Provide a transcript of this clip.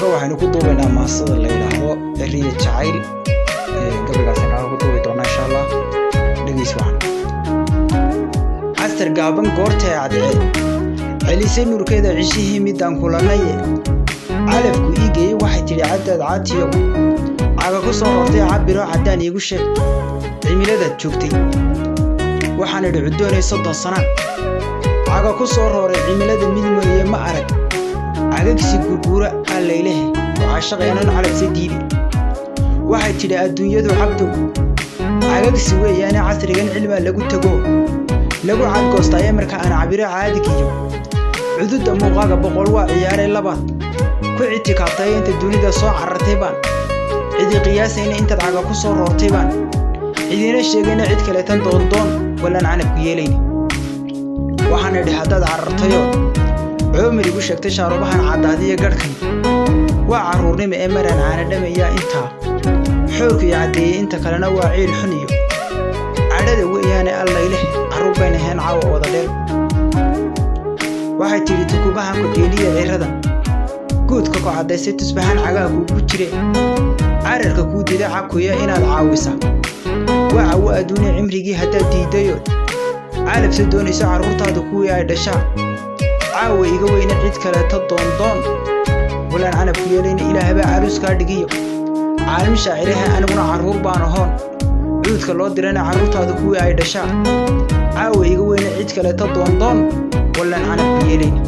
halka waxaynu ku duubaynaa maasada la yiraahdo riya jacayl gabaygaasna ku duubi doonaa insha Allah dhageys waxan astar gaaban goortay cadceed celisay nurkeeda cishihii midaan kulanay calafku iigay waxay tiri cadad caatiyo aga ku soo hortay cabiro cadaan iigu sheeg cimilada joogtay waxaan idhi cudoonay 30 sano aga ku soo rooray cimilada midmooye ma arag agagsi gurgura alleeyahay waashaqaynan calafsi diibi waxay tiri adduunyadu cabdo agagsi weeyaan casrigan cilmi lagu tago lagu cadgoostay marka aan cabiro caadigiyo cududa muuqaaga boqol waa ciyaaray labaad ku ictikaabtay inta dunida soo carartay baan cidi qiyaasayna inta caga ku soo roortay baan cidina sheegayna cid kale tan doon walaan canab yeelayni waxaan idhi haddaad carartayo عمري بشكت شاربها عدادية قركن وعرورني مأمرا عن دمية انت حورك يعدي انت كلنا وعيل حنيو عدد ويانا الله إله عروبين هين عاو وضليل واحد تري تكوبها كديلية غيرها قود كوكو عدسي تسبحان عقاكو بجري عرر كودي دا عكويا إنا العاوسة وعو أدوني عمريكي هدا ديديو عالب سدوني سعر رطادو كويا دشا عاوي iga weyna cid kale ta doon walaan ana ku yeelayna ilaahay aruus ka dhigiyo caalim shaaciraha anaguna caruur baan ahoon cuudka loo dirana caruurtaadu kuwii ay dhashaa caawi iga weyna cid kale ta doon walaan ana ku yeelayna